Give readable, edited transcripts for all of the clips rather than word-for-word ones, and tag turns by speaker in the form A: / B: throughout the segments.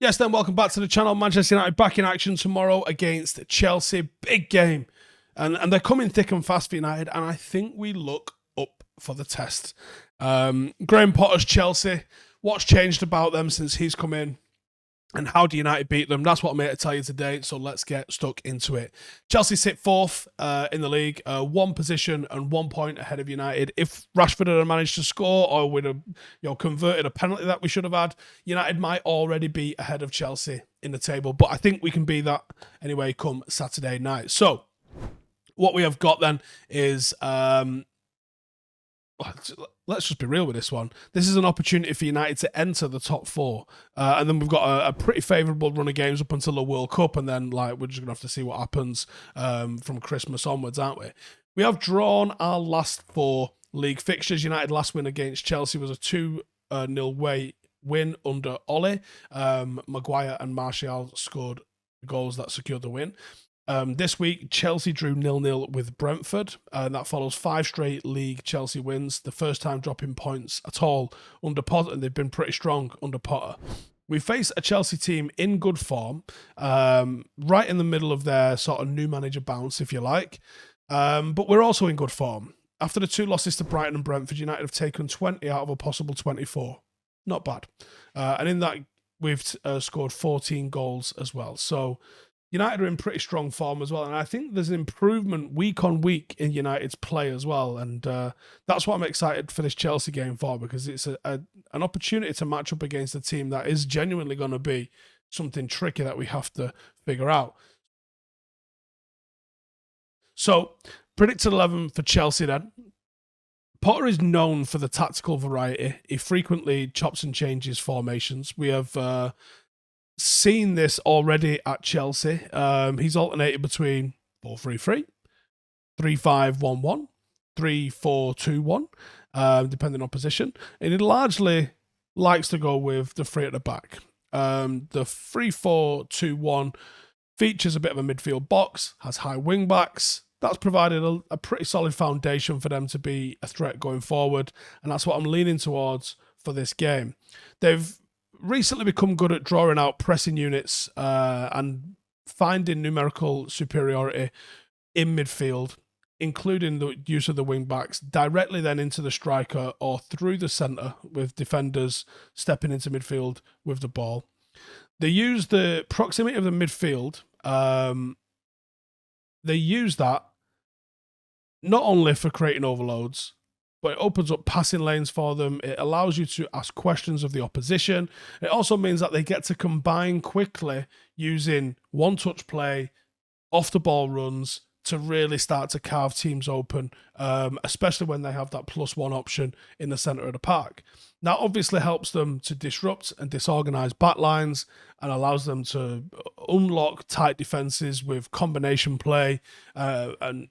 A: Yes, then welcome back to the channel. Manchester United back in action tomorrow against Chelsea. Big game. And they're coming thick and fast for United, and I think we look up for the test. Graham Potter's Chelsea, what's changed about them since he's come in? And how do United beat them? That's what I'm here to tell you today, so let's get stuck into it. Chelsea sit fourth in the league, one position and 1 point ahead of United. If Rashford had managed to score or would have converted a penalty that we should have had, United might already be ahead of Chelsea in the table. But I think we can be that anyway come Saturday night. So what we have got then is... let's just be real with this one. This is an opportunity for United to enter the top four. And then we've got a pretty favourable run of games up until the World Cup. And then we're just going to have to see what happens from Christmas onwards, aren't we? We have drawn our last four league fixtures. United last win against Chelsea was a 2-0 win under Ole. Maguire and Martial scored goals that secured the win. This week, Chelsea drew 0-0 with Brentford, and that follows 5 straight league Chelsea wins, the first time dropping points at all under Potter, and they've been pretty strong under Potter. We face a Chelsea team in good form, right in the middle of their sort of new manager bounce, if you like, but we're also in good form. After the 2 losses to Brighton and Brentford, United have taken 20 out of a possible 24. Not bad. And in that, we've scored 14 goals as well. So United are in pretty strong form as well, and I think there's an improvement week on week in United's play as well, and that's what I'm excited for this Chelsea game for, because it's an opportunity to match up against a team that is genuinely going to be something tricky that we have to figure out. So, predicted 11 for Chelsea then. Potter is known for the tactical variety. He frequently chops and changes formations. We have... seen this already at Chelsea. He's alternated between 4-3-3, 3-5-1-1, 3-4-2-1, depending on position. And he largely likes to go with the 3 at the back. The 3-4-2-1 features a bit of a midfield box, has high wing backs. That's provided a pretty solid foundation for them to be a threat going forward, and that's what I'm leaning towards for this game. They've recently become good at drawing out pressing units and finding numerical superiority in midfield, including the use of the wing backs directly then into the striker or through the centre, with defenders stepping into midfield with the ball. They use the proximity of the midfield. They use that not only for creating overloads, but it opens up passing lanes for them. It allows you to ask questions of the opposition. It also means that they get to combine quickly using one-touch play, off-the-ball runs to really start to carve teams open, especially when they have that +1 option in the centre of the park. That obviously helps them to disrupt and disorganise backlines and allows them to unlock tight defences with combination play and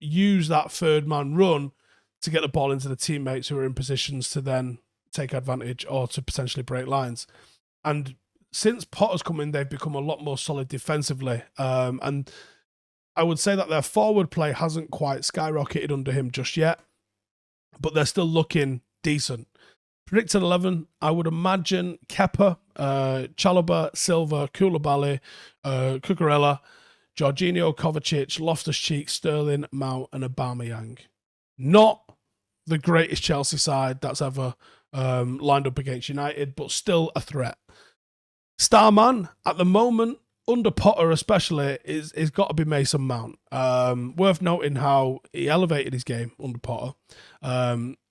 A: use that third-man run to get the ball into the teammates who are in positions to then take advantage or to potentially break lines. And since Potter's come in, they've become a lot more solid defensively. And I would say that their forward play hasn't quite skyrocketed under him just yet, but they're still looking decent. Predicted 11, I would imagine Kepa, Chalobah, Silva, Koulibaly, Cucurella, Jorginho, Kovacic, Loftus-Cheek, Sterling, Mount and Aubameyang. Not the greatest Chelsea side that's ever lined up against United, but still a threat. Starman, at the moment, under Potter especially, is got to be Mason Mount. Worth noting how he elevated his game under Potter.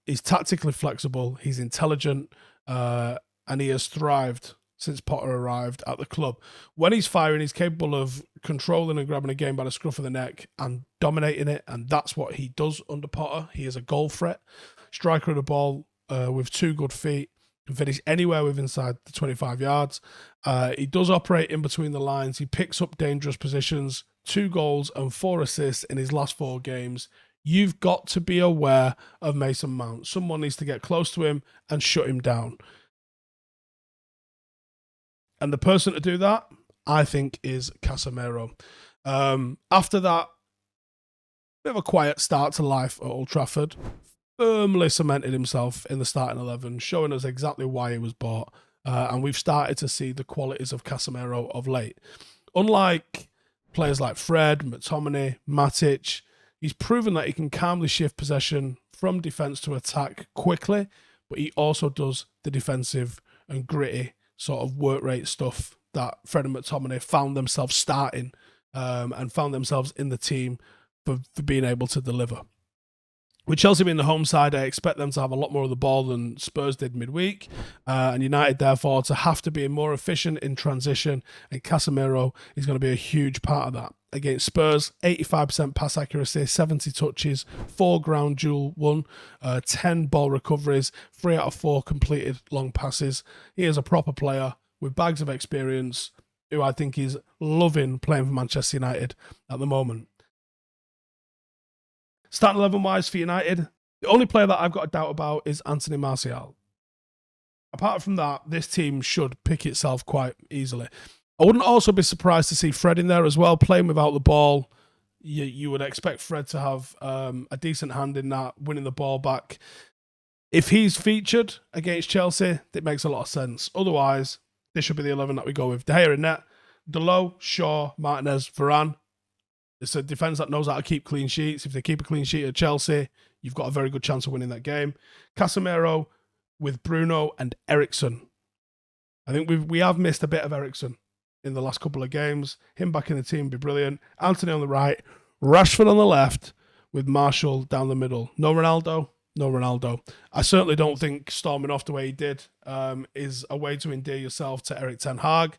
A: He's tactically flexible, he's intelligent, and he has thrived since Potter arrived at the club. When he's firing, he's capable of controlling and grabbing a game by the scruff of the neck and dominating it, and that's what he does under Potter. He is a goal threat, striker of the ball with 2 good feet, can finish anywhere within inside the 25 yards. He does operate in between the lines. He picks up dangerous positions, 2 goals and 4 assists in his last 4 games. You've got to be aware of Mason Mount. Someone needs to get close to him and shut him down. And the person to do that, I think, is Casemiro. After that, bit of a quiet start to life at Old Trafford. Firmly cemented himself in the starting 11, showing us exactly why he was bought. And we've started to see the qualities of Casemiro of late. Unlike players like Fred, McTominay, Matic, he's proven that he can calmly shift possession from defence to attack quickly, but he also does the defensive and gritty sort of work rate stuff that Fred and McTominay found themselves starting and found themselves in the team for being able to deliver. With Chelsea being the home side, I expect them to have a lot more of the ball than Spurs did midweek, and United, therefore, to have to be more efficient in transition, and Casemiro is going to be a huge part of that. Against Spurs, 85% pass accuracy, 70 touches, 4 ground duel won, 10 ball recoveries, 3 out of 4 completed long passes. He is a proper player with bags of experience who I think is loving playing for Manchester United at the moment. Starting 11-wise for United, the only player that I've got a doubt about is Anthony Martial. Apart from that, this team should pick itself quite easily. I wouldn't also be surprised to see Fred in there as well, playing without the ball. You would expect Fred to have a decent hand in that, winning the ball back. If he's featured against Chelsea, it makes a lot of sense. Otherwise, this should be the 11 that we go with. De Gea in net, Dalot, Shaw, Martinez, Varane. It's a defence that knows how to keep clean sheets. If they keep a clean sheet at Chelsea, you've got a very good chance of winning that game. Casemiro with Bruno and Eriksen. I think we have missed a bit of Eriksen in the last couple of games. Him back in the team would be brilliant. Anthony on the right, Rashford on the left, with Martial down the middle. No Ronaldo. No Ronaldo. I certainly don't think storming off the way he did is a way to endear yourself to Erik ten Hag.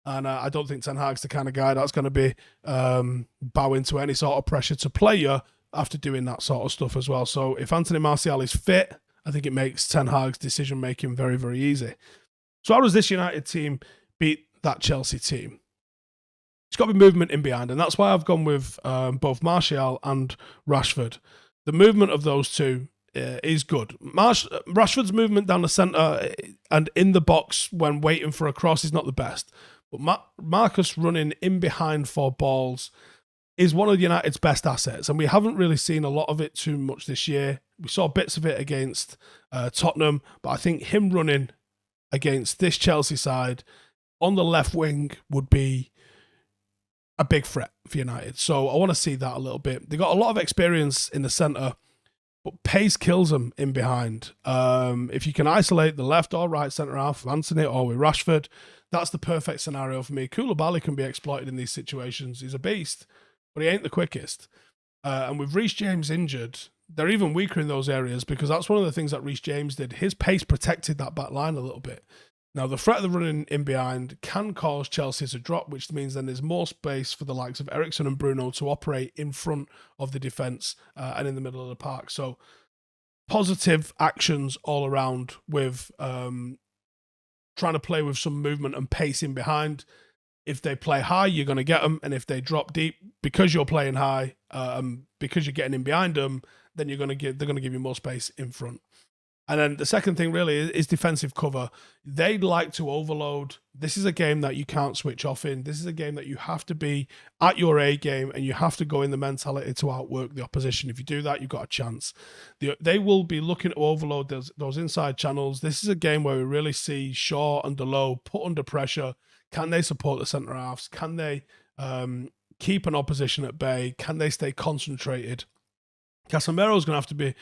A: And I don't think Ten Hag's the kind of guy that's going to be bowing to any sort of pressure to play you after doing that sort of stuff as well. So if Anthony Martial is fit, I think it makes Ten Hag's decision-making very, very easy. So how does this United team beat that Chelsea team? It's got to be movement in behind, and that's why I've gone with both Martial and Rashford. The movement of those two is good. Rashford's movement down the centre and in the box when waiting for a cross is not the best. But Marcus running in behind for balls is one of United's best assets, and we haven't really seen a lot of it too much this year. We saw bits of it against Tottenham, but I think him running against this Chelsea side on the left wing would be a big threat for United. So I want to see that a little bit. They got a lot of experience in the centre, but pace kills them in behind. If you can isolate the left or right centre half of Anthony or with Rashford, that's the perfect scenario for me. Koulibaly can be exploited in these situations. He's a beast, but he ain't the quickest. And with Reece James injured, they're even weaker in those areas because that's one of the things that Reece James did. His pace protected that back line a little bit. Now, the threat of the running in behind can cause Chelsea to drop, which means then there's more space for the likes of Eriksen and Bruno to operate in front of the defence and in the middle of the park. So positive actions all around with trying to play with some movement and pace in behind. If they play high, you're going to get them. And if they drop deep, because you're playing high, because you're getting in behind them, then they're going to give you more space in front. And then the second thing really is defensive cover. They like to overload. This is a game that you can't switch off in. This is a game that you have to be at your A game and you have to go in the mentality to outwork the opposition. If you do that, you've got a chance. They will be looking to overload those inside channels. This is a game where we really see Shaw and Dalot put under pressure. Can they support the centre halves? Can they keep an opposition at bay? Can they stay concentrated? Casemiro's going to have to be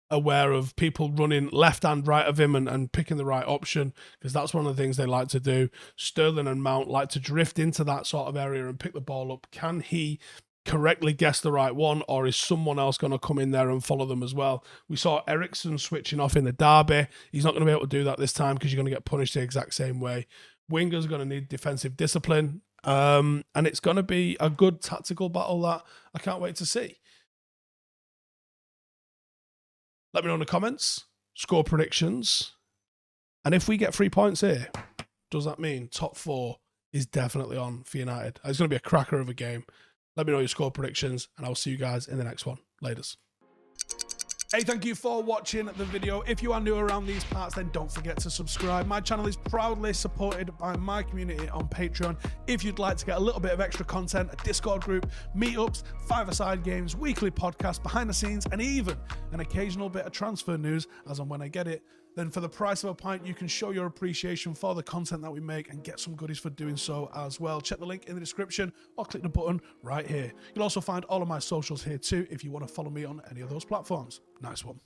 A: aware of people running left and right of him and picking the right option, because that's one of the things they like to do. Sterling and Mount like to drift into that sort of area and pick the ball up. Can he correctly guess the right one, or is someone else going to come in there and follow them as well? We saw Eriksen switching off in the derby. He's not going to be able to do that this time because you're going to get punished the exact same way. Wingers are going to need defensive discipline, and it's going to be a good tactical battle that I can't wait to see. Let me know in the comments, score predictions, and if we get 3 points here, does that mean top 4 is definitely on for United? It's going to be a cracker of a game. Let me know your score predictions, and I'll see you guys in the next one. Laters. Hey, thank you for watching the video. If you are new around these parts, then don't forget to subscribe. My channel is proudly supported by my community on Patreon. If you'd like to get a little bit of extra content, a Discord group, meetups, five-a-side games, weekly podcasts, behind the scenes, and even an occasional bit of transfer news as and when I get it, then for the price of a pint, you can show your appreciation for the content that we make and get some goodies for doing so as well. Check the link in the description or click the button right here. You'll also find all of my socials here too if you want to follow me on any of those platforms. Nice one.